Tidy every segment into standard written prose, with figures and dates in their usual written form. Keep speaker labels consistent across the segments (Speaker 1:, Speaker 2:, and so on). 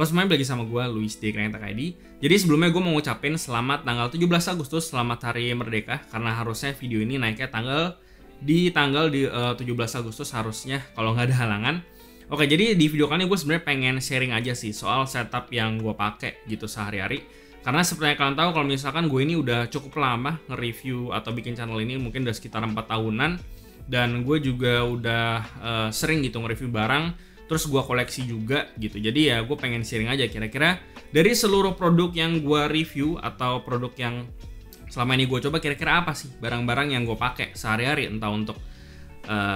Speaker 1: semuanya, lagi sama gue Luis di Krentak ID. Jadi sebelumnya gue mau ngucapin selamat tanggal 17 Agustus, selamat Hari Merdeka. Karena harusnya video ini naiknya di 17 Agustus harusnya kalau nggak ada halangan. Oke, jadi di video kali ini gue sebenarnya pengen sharing aja sih soal setup yang gue pakai gitu sehari-hari. Karena seperti kalian tahu kalau misalkan gue ini udah cukup lama nge-review atau bikin channel ini, mungkin udah sekitar 4 tahunan. Dan gue juga udah sering gitu nge-review barang. Terus gue koleksi juga gitu. Jadi ya gue pengen sharing aja kira-kira dari seluruh produk yang gue review atau produk yang selama ini gue coba, kira-kira apa sih barang-barang yang gue pakai sehari-hari, entah untuk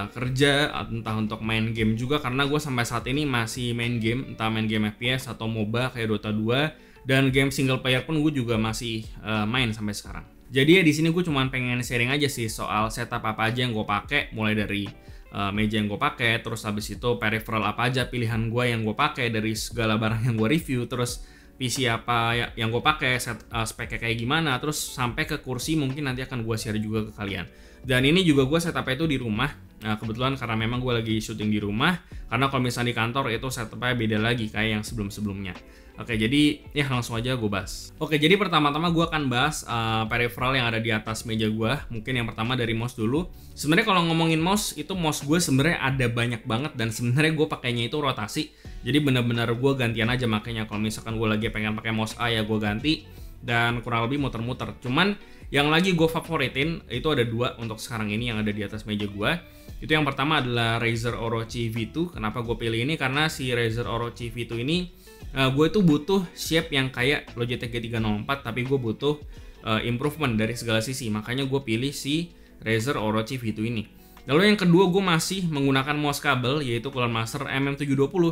Speaker 1: kerja, entah untuk main game juga. Karena gue sampai saat ini masih main game, entah main game FPS atau MOBA kayak Dota 2, dan game single player pun gue juga masih main sampai sekarang. Jadi ya di sini gue cuma pengen sharing aja sih soal setup apa aja yang gue pakai, mulai dari meja yang gue pakai, terus habis itu peripheral apa aja pilihan gue yang gue pakai dari segala barang yang gue review, terus PC apa yang gue pakai, speknya kayak gimana, terus sampai ke kursi mungkin nanti akan gue share juga ke kalian. Dan ini juga gue setupnya itu di rumah. Nah kebetulan karena memang gue lagi syuting di rumah, karena kalau misalnya di kantor itu setupnya beda lagi kayak yang sebelum-sebelumnya. Oke, jadi ya langsung aja gue bahas. Oke, jadi pertama-tama gue akan bahas peripheral yang ada di atas meja gue. Mungkin yang pertama dari mouse dulu. Sebenarnya kalau ngomongin mouse, itu mouse gue sebenarnya ada banyak banget, dan sebenarnya gue pakainya itu rotasi. Jadi benar-benar gue gantian aja makanya. Kalau misalkan gue lagi pengen pakai mouse A ya gue ganti, dan kurang lebih muter-muter. Cuman yang lagi gue favoritin itu ada dua untuk sekarang ini yang ada di atas meja gue. Itu yang pertama adalah Razer Orochi V2. Kenapa gue pilih ini? Karena si Razer Orochi V2 ini gue itu butuh shape yang kayak Logitech G304, tapi gue butuh improvement dari segala sisi. Makanya gue pilih si Razer Orochi V2 ini. Lalu yang kedua, gue masih menggunakan mouse kabel, yaitu Cooler Master MM720.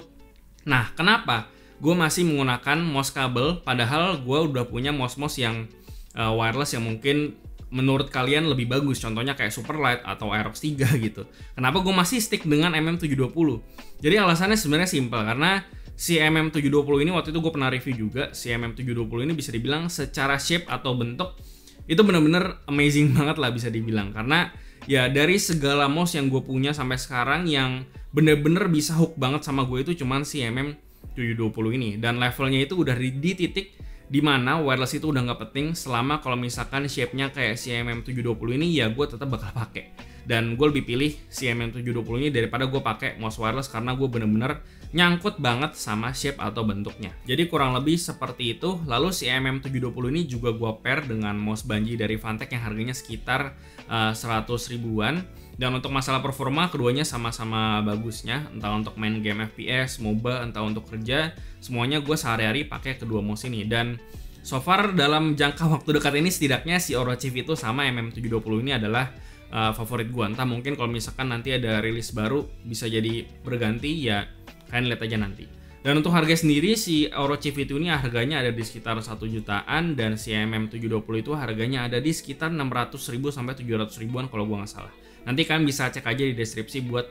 Speaker 1: Nah, kenapa gue masih menggunakan mouse kabel padahal gue udah punya mouse-mouse yang wireless yang mungkin menurut kalian lebih bagus, contohnya kayak Superlight atau Aerox 3 gitu. Kenapa gue masih stick dengan MM720? Jadi alasannya sebenarnya simpel, karena si MM720 ini waktu itu gue pernah review juga. Si MM720 ini bisa dibilang secara shape atau bentuk itu bener-bener amazing banget lah bisa dibilang. Karena ya dari segala mouse yang gue punya sampai sekarang yang bener-bener bisa hook banget sama gue itu cuman si MM720 ini. Dan levelnya itu udah di titik dimana wireless itu udah nggak penting selama kalau misalkan shape-nya kayak si MM720 ini, ya gue tetap bakal pakai. Dan gue lebih pilih si MM720 ini daripada gue pakai mouse wireless, karena gue bener-bener nyangkut banget sama shape atau bentuknya. Jadi kurang lebih seperti itu. Lalu si MM720 ini juga gue pair dengan mouse Banji dari Fantech yang harganya sekitar 100 ribuan. Dan untuk masalah performa, keduanya sama-sama bagusnya. Entah untuk main game FPS, MOBA, entah untuk kerja, semuanya gue sehari-hari pakai kedua mouse ini. Dan so far dalam jangka waktu dekat ini setidaknya si Orochi V2 sama MM720 ini adalah favorit gue. Entah mungkin kalau misalkan nanti ada rilis baru bisa jadi berganti, ya kalian lihat aja nanti. Dan untuk harga sendiri, si Orochi V2 ini harganya ada di sekitar 1 jutaan, dan si MM720 itu harganya ada di sekitar 600 ribu sampai 700 ribuan kalau gue nggak salah. Nanti kalian bisa cek aja di deskripsi buat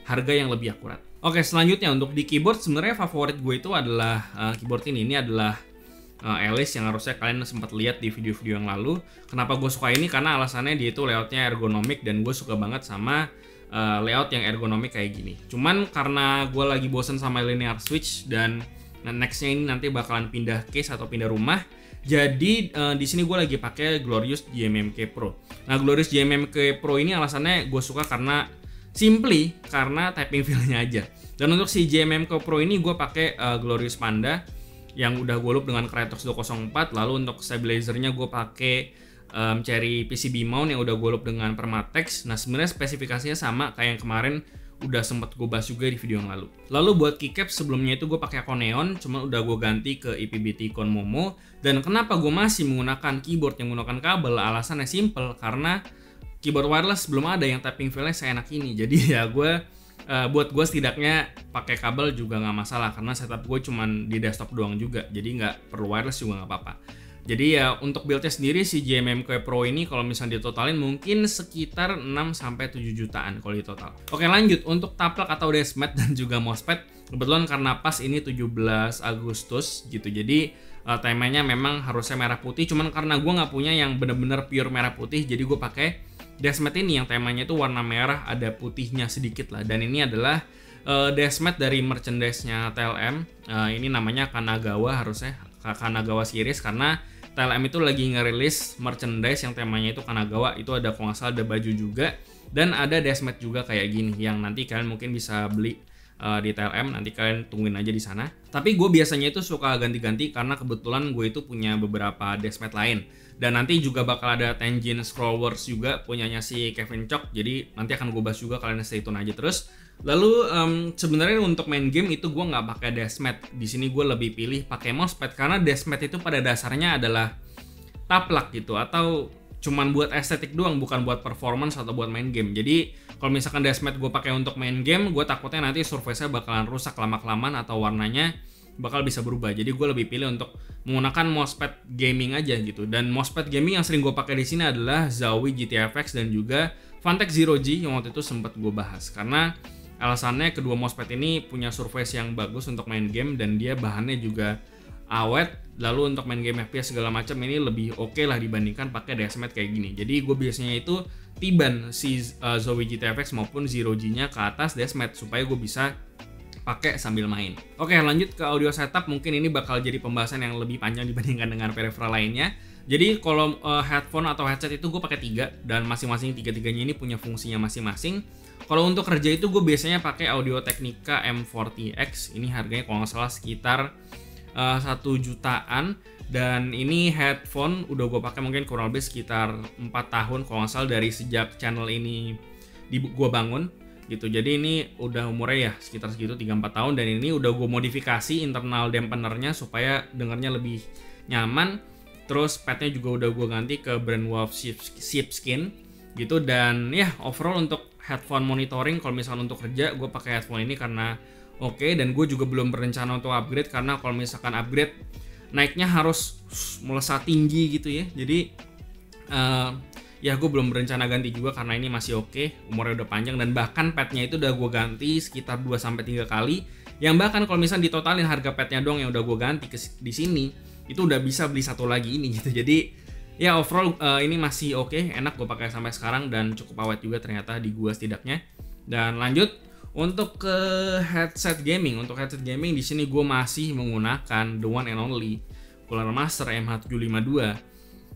Speaker 1: harga yang lebih akurat. Oke, selanjutnya untuk di keyboard, sebenarnya favorit gue itu adalah keyboard ini. Ini adalah Alice yang harusnya kalian sempat lihat di video-video yang lalu. Kenapa gue suka ini? Karena alasannya dia itu layoutnya ergonomik, dan gue suka banget sama layout yang ergonomik kayak gini. Cuman karena gue lagi bosen sama linear switch, dan nextnya ini nanti bakalan pindah case atau pindah rumah. Jadi di sini gue lagi pakai Glorious GMMK Pro. Nah, Glorious GMMK Pro ini alasannya gue suka karena karena typing feel-nya aja. Dan untuk si GMMK Pro ini gue pakai Glorious Panda yang udah gue loop dengan Krytox 204. Lalu untuk stabilizernya gue pakai Cherry PCB mount yang udah gue loop dengan Permatex. Nah, sebenarnya spesifikasinya sama kayak yang kemarin udah sempet gue bahas juga di video yang lalu. Lalu buat keycap sebelumnya itu gue pakai Akoneon, cuman udah gue ganti ke IPBT Con Momo. Dan kenapa gue masih menggunakan keyboard yang menggunakan kabel? Alasannya simple, karena keyboard wireless belum ada yang tapping feel-nya seenak ini. Jadi ya buat gue setidaknya pakai kabel juga nggak masalah, karena setup gue cuman di desktop doang juga, jadi nggak perlu wireless juga nggak apa-apa. Jadi ya untuk build-nya sendiri si GMMK Pro ini kalau misalnya ditotalin mungkin sekitar 6-7 jutaan kalau ditotal. Oke, lanjut untuk taplak atau deskmat dan juga mousepad. Kebetulan karena pas ini 17 Agustus gitu, jadi temanya memang harusnya merah putih. Cuman karena gue nggak punya yang bener-bener pure merah putih, jadi gue pakai deskmat ini yang temanya itu warna merah ada putihnya sedikit lah. Dan ini adalah Desmet dari merchandise-nya TLM. Ini namanya Kanagawa harusnya, Kanagawa series, karena TLM itu lagi ngerilis merchandise yang temanya itu Kanagawa. Itu ada, kalau nggak salah, ada baju juga dan ada Desmet juga kayak gini yang nanti kalian mungkin bisa beli di TLM. Nanti kalian tungguin aja di sana. Tapi gue biasanya itu suka ganti-ganti karena kebetulan gue itu punya beberapa Desmet lain. Dan nanti juga bakal ada Tenjin Scroll Wars juga punyanya si Kevin Chok. Jadi nanti akan gue bahas juga, kalian stay tune aja terus. Lalu sebenarnya untuk main game itu gue nggak pakai Desmet. Di sini gue lebih pilih pakai mousepad karena Desmet itu pada dasarnya adalah taplak gitu, atau cuman buat estetik doang, bukan buat performance atau buat main game. Jadi kalau misalkan Desmet gue pakai untuk main game, gue takutnya nanti surface-nya bakalan rusak lama-kelamaan atau warnanya bakal bisa berubah. Jadi gue lebih pilih untuk menggunakan mousepad gaming aja gitu. Dan mousepad gaming yang sering gue pakai di sini adalah Zowie GTFX dan juga Phanteks Zero G yang waktu itu sempat gue bahas. Karena alasannya kedua mousepad ini punya surface yang bagus untuk main game dan dia bahannya juga awet. Lalu untuk main game FPS segala macam ini lebih oke lah dibandingkan pakai Desmet kayak gini. Jadi gue biasanya itu tiban si Zowie GTFX maupun Zero G-nya ke atas Desmet supaya gue bisa pakai sambil main. Oke, lanjut ke audio setup. Mungkin ini bakal jadi pembahasan yang lebih panjang dibandingkan dengan peripheral lainnya. Jadi kalau headphone atau headset itu gue pakai 3 dan masing-masing tiga-tiganya ini punya fungsinya masing-masing. Kalau untuk kerja itu gue biasanya pakai Audio Technica M40X. Ini harganya kalau nggak salah sekitar 1 jutaan. Dan ini headphone udah gue pakai mungkin kurang lebih sekitar 4 tahun kalau nggak salah dari sejak channel ini gue bangun gitu. Jadi ini udah umurnya ya sekitar segitu 3-4 tahun dan ini udah gue modifikasi internal dampenernya supaya dengarnya lebih nyaman. Terus padnya juga udah gue ganti ke brand Wolf Sheepskin gitu. Dan ya overall untuk headphone monitoring kalau misalkan untuk kerja gue pakai headphone ini karena oke. Dan gue juga belum berencana untuk upgrade karena kalau misalkan upgrade naiknya harus melesat tinggi gitu ya. Jadi ya gue belum berencana ganti juga karena ini masih oke, umurnya udah panjang. Dan bahkan padnya itu udah gue ganti sekitar 2-3 kali. Yang bahkan kalau misalnya ditotalin harga padnya doang yang udah gue ganti di sini, itu udah bisa beli satu lagi ini gitu. Jadi ya overall ini masih oke, enak gue pakai sampai sekarang dan cukup awet juga ternyata di gue setidaknya. Dan lanjut untuk ke headset gaming. Untuk headset gaming di sini gue masih menggunakan the one and only Cooler Master MH752.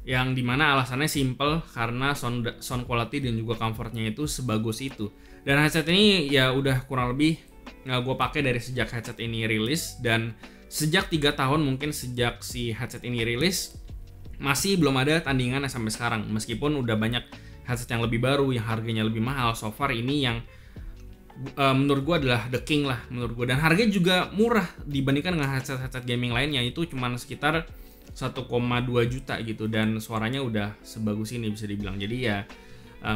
Speaker 1: Yang dimana alasannya simple karena sound quality dan juga comfortnya itu sebagus itu. Dan headset ini ya udah kurang lebih gue pakai dari sejak headset ini rilis. Dan sejak 3 tahun mungkin sejak si headset ini rilis masih belum ada tandingannya sampai sekarang. Meskipun udah banyak headset yang lebih baru yang harganya lebih mahal, so far ini yang menurut gue adalah the king lah menurut gue. Dan harganya juga murah dibandingkan dengan headset gaming lainnya, itu cuma sekitar 1,2 juta gitu. Dan suaranya udah sebagus ini bisa dibilang. Jadi ya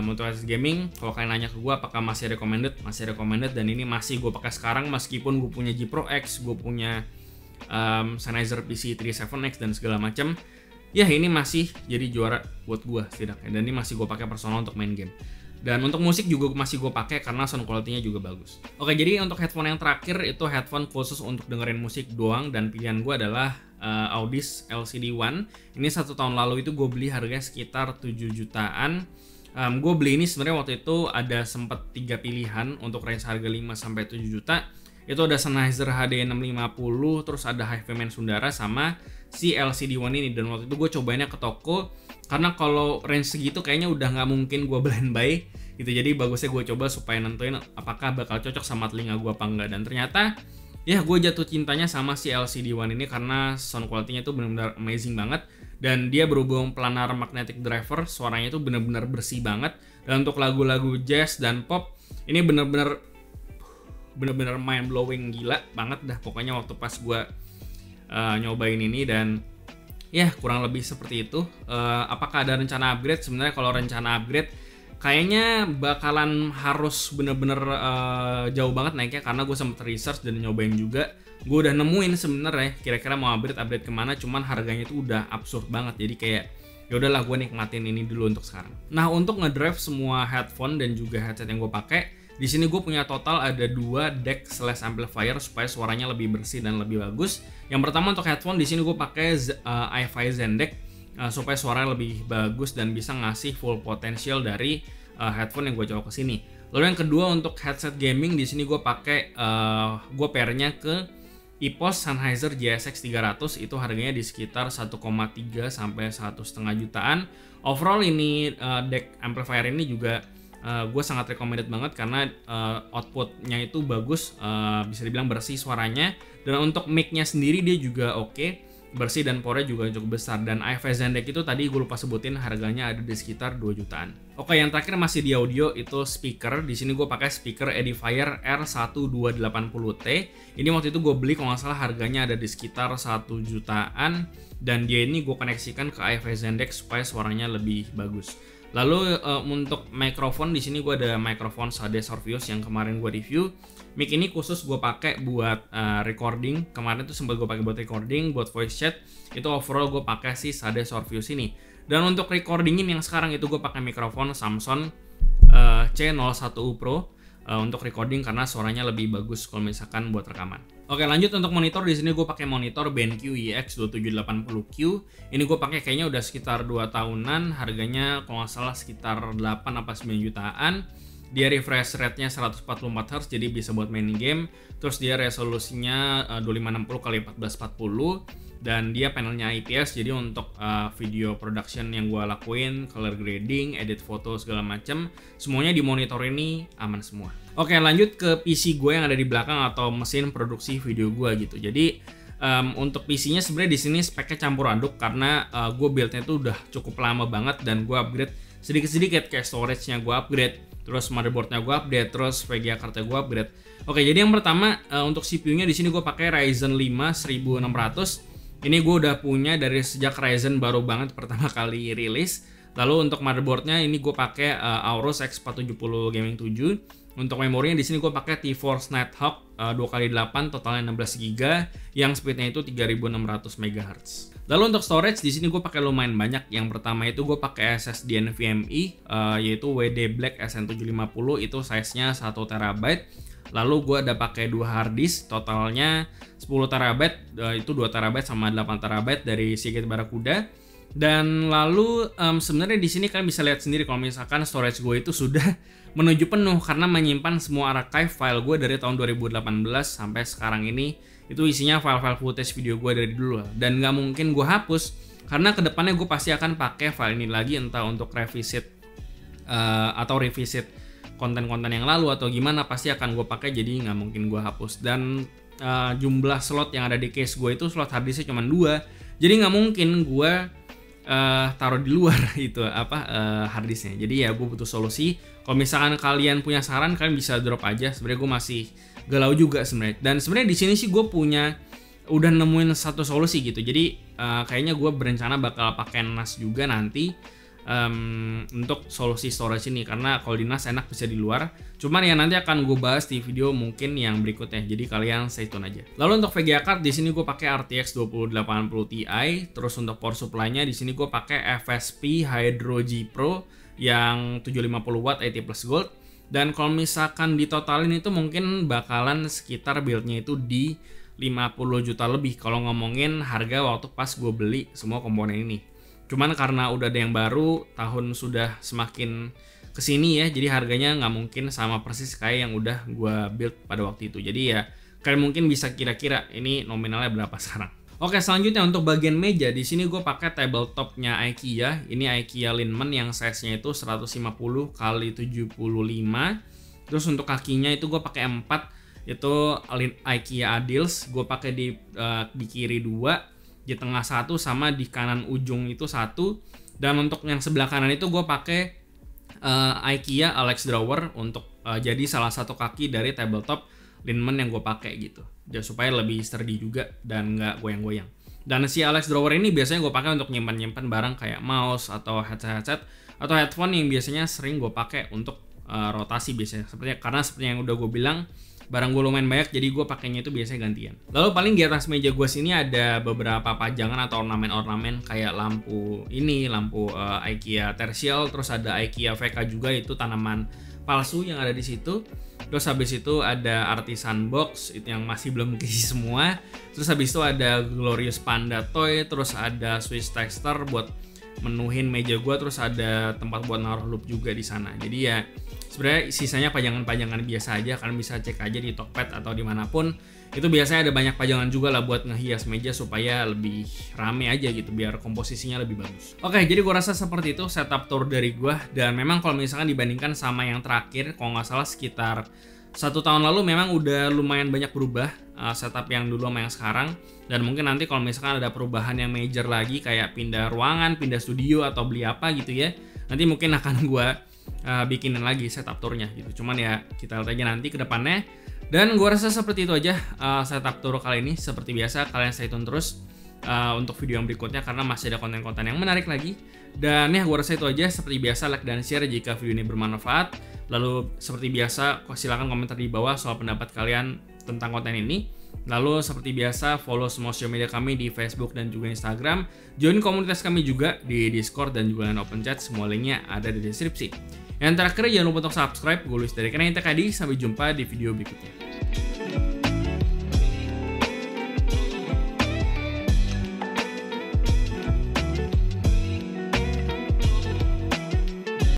Speaker 1: untuk headset gaming kalau kalian nanya ke gue apakah masih recommended, masih recommended. Dan ini masih gue pakai sekarang meskipun gue punya G Pro X, gue punya Sennheiser PC37X dan segala macam. Ya ini masih jadi juara buat gue setidaknya. Dan ini masih gue pakai personal untuk main game. Dan untuk musik juga masih gue pakai karena sound quality-nya juga bagus. Oke, jadi untuk headphone yang terakhir itu headphone khusus untuk dengerin musik doang. Dan pilihan gue adalah Audis LCD One. Ini 1 tahun lalu itu gue beli harganya sekitar 7 jutaan. Gue beli ini sebenarnya waktu itu ada sempat 3 pilihan untuk range harga 5-7 juta. Itu ada Sennheiser HD650, terus ada HiFiMan Sundara sama si LCD One ini. Dan waktu itu gue cobainnya ke toko karena kalau range segitu kayaknya udah nggak mungkin gue blind buy gitu. Jadi bagusnya gue coba supaya nentuin apakah bakal cocok sama telinga gue apa enggak. Dan ternyata ya gue jatuh cintanya sama si LCD One ini karena sound quality-nya tuh benar-benar amazing banget. Dan dia berhubung planar magnetic driver, suaranya tuh benar-benar bersih banget. Dan untuk lagu-lagu jazz dan pop ini benar-benar mind blowing, gila banget dah pokoknya waktu pas gue nyobain ini. Dan ya kurang lebih seperti itu. Apakah ada rencana upgrade? Sebenarnya kalau rencana upgrade kayaknya bakalan harus bener-bener jauh banget naiknya karena gue sempet research dan nyobain juga. Gue udah nemuin sebenarnya kira-kira mau upgrade kemana, cuman harganya itu udah absurd banget. Jadi kayak ya udahlah gue nikmatin ini dulu untuk sekarang. Nah, untuk ngedrive semua headphone dan juga headset yang gue pakai, di sini gue punya total ada 2 DEC/amplifier supaya suaranya lebih bersih dan lebih bagus. Yang pertama untuk headphone di sini gue pakai iFi Zendek supaya suaranya lebih bagus dan bisa ngasih full potential dari headphone yang gue coba ke sini. Lalu yang kedua untuk headset gaming di sini gue pakai gue pairnya ke EPOS Sennheiser JSX 300, itu harganya di sekitar 1,3 sampai 1,5 jutaan. Overall ini deck amplifier ini juga gue sangat recommended banget karena outputnya itu bagus, bisa dibilang bersih suaranya, dan untuk mic-nya sendiri dia juga oke, bersih dan pore juga cukup besar. Dan AFS Zendek itu tadi gue lupa sebutin harganya ada di sekitar 2 jutaan. Oke, yang terakhir masih di audio itu speaker. Di sini gue pakai speaker Edifier R1280T. Ini waktu itu gue beli kalau nggak salah harganya ada di sekitar 1 jutaan, dan dia ini gue koneksikan ke AFS Zendek supaya suaranya lebih bagus. Lalu untuk mikrofon di sini gue ada mikrofon Sade Sorvius yang kemarin gue review. Mic ini khusus gue pakai buat recording. Kemarin tuh sempat gue pakai buat recording, buat voice chat. Itu overall gue pakai si Sade Sorvius ini. Dan untuk recordingin yang sekarang itu gue pakai mikrofon Samson C01U Pro untuk recording karena suaranya lebih bagus kalau misalkan buat rekaman. Oke, lanjut untuk monitor. Di sini gue pakai monitor BenQ IX2780Q. Ini gue pakai kayaknya udah sekitar 2 tahunan. Harganya kalau nggak salah sekitar 8 apa 9 jutaan. Dia refresh rate-nya 144Hz, jadi bisa buat main game. Terus dia resolusinya 2560x1440, dan dia panelnya IPS, jadi untuk video production yang gue lakuin, color grading, edit foto segala macam, semuanya di monitor ini aman semua. Oke, lanjut ke PC gue yang ada di belakang atau mesin produksi video gue gitu. Jadi untuk PC-nya sebenarnya di sini speknya campur aduk karena gue build-nya tuh udah cukup lama banget, dan gue upgrade sedikit-sedikit. Kayak storage-nya gue upgrade, terus motherboard-nya gue update, terus VGA card-nya gue upgrade. Oke, jadi yang pertama untuk CPU-nya di sini gue pakai Ryzen 5 1600. Ini gue udah punya dari sejak Ryzen baru banget pertama kali rilis. Lalu untuk motherboard-nya ini gue pakai Aorus X470 Gaming 7. Untuk memorinya di sini gue pakai T-Force Nighthawk 2x8 totalnya 16GB yang speednya itu 3600 MHz. Lalu untuk storage di sini gue pakai lumayan banyak. Yang pertama itu gue pakai SSD NVMe yaitu WD Black SN750, itu size-nya 1 TB. Lalu gue ada pakai 2 hard disk totalnya 10 TB, itu 2 TB sama 8 TB dari Seagate Barracuda. Dan lalu sebenarnya di sini kalian bisa lihat sendiri kalau misalkan storage gue itu sudah menuju penuh karena menyimpan semua archive file gue dari tahun 2018 sampai sekarang ini. Itu isinya file-file footage video gue dari dulu, dan nggak mungkin gue hapus karena kedepannya gue pasti akan pakai file ini lagi, entah untuk revisit atau revisit konten-konten yang lalu atau gimana, pasti akan gue pakai, jadi nggak mungkin gue hapus. Dan jumlah slot yang ada di case gue itu slot hard disknya cuma 2, jadi nggak mungkin gue taruh di luar itu hard disknya. Jadi ya gue butuh solusi. Kalau misalkan kalian punya saran, kalian bisa drop aja. Sebenarnya gue masih galau juga sebenarnya. Dan sebenarnya di sini sih gue udah nemuin satu solusi gitu. Jadi kayaknya gue berencana bakal pakai NAS juga nanti untuk solusi storage ini, karena kalau di NAS enak bisa di luar. Cuman ya nanti akan gue bahas di video mungkin yang berikutnya. Jadi kalian stay tune aja. Lalu untuk VGA card di sini gue pakai RTX 2080 Ti. Terus untuk power supply-nya di sini gue pakai FSP Hydro G Pro yang 750 watt 80 plus gold. Dan kalau misalkan ditotalin itu mungkin bakalan sekitar build-nya itu di 50 juta lebih kalau ngomongin harga waktu pas gue beli semua komponen ini. Cuman karena udah ada yang baru, tahun sudah semakin kesini ya, jadi harganya nggak mungkin sama persis kayak yang udah gue build pada waktu itu. Jadi ya kalian mungkin bisa kira-kira ini nominalnya berapa sekarang. Oke, selanjutnya untuk bagian meja di sini gue pakai tabletopnya IKEA. Ini IKEA Linman yang size-nya itu 150 x 75. Terus untuk kakinya itu gue pakai 4, itu IKEA Adils. Gue pakai di kiri 2, di tengah 1, sama di kanan ujung itu 1. Dan untuk yang sebelah kanan itu gue pakai IKEA Alex Drawer untuk jadi salah satu kaki dari tabletop Linman yang gue pakai gitu, ya, supaya lebih sturdy juga dan nggak goyang-goyang. Dan si Alex Drawer ini biasanya gue pakai untuk nyimpan barang kayak mouse atau headset atau headphone yang biasanya sering gue pakai untuk rotasi biasanya. Karena seperti yang udah gue bilang, barang gue lumayan banyak, jadi gue pakainya itu biasanya gantian. Lalu paling di atas meja gue sini ada beberapa pajangan atau ornamen-ornamen kayak lampu IKEA Tertial, terus ada IKEA VK juga, itu tanaman palsu yang ada di situ. Terus habis itu ada artisan box itu yang masih belum keisi semua. Terus habis itu ada Glorious Panda Toy, terus ada Swiss Texture buat menuhin meja gue, terus ada tempat buat naruh loop juga di sana. Jadi ya Sebenarnya sisanya pajangan-pajangan biasa aja, kalian bisa cek aja di Tokped atau dimanapun. Itu biasanya ada banyak pajangan juga lah buat ngehias meja supaya lebih rame aja gitu, biar komposisinya lebih bagus. Oke, jadi gua rasa seperti itu setup tour dari gua. Dan memang kalau misalkan dibandingkan sama yang terakhir, kalau nggak salah sekitar 1 tahun lalu, memang udah lumayan banyak berubah setup yang dulu sama yang sekarang. Dan mungkin nanti kalau misalkan ada perubahan yang major lagi, kayak pindah ruangan, pindah studio, atau beli apa gitu ya, nanti mungkin akan gua bikinin lagi setup tournya gitu. Cuman ya kita lihat aja nanti ke depannya. Dan gue rasa seperti itu aja setup tour kali ini. Seperti biasa, kalian stay tune terus untuk video yang berikutnya karena masih ada konten-konten yang menarik lagi. Dan ya gue rasa itu aja. Seperti biasa, like dan share jika video ini bermanfaat. Lalu seperti biasa, silahkan komentar di bawah soal pendapat kalian tentang konten ini. Lalu seperti biasa, follow semua sosial media kami di Facebook dan juga Instagram. Join komunitas kami juga di Discord dan juga line open chat. Semua linknya ada di deskripsi. Yang terakhir, jangan lupa untuk subscribe. Gue Luis dari Kanang TKD. Sampai jumpa di video berikutnya.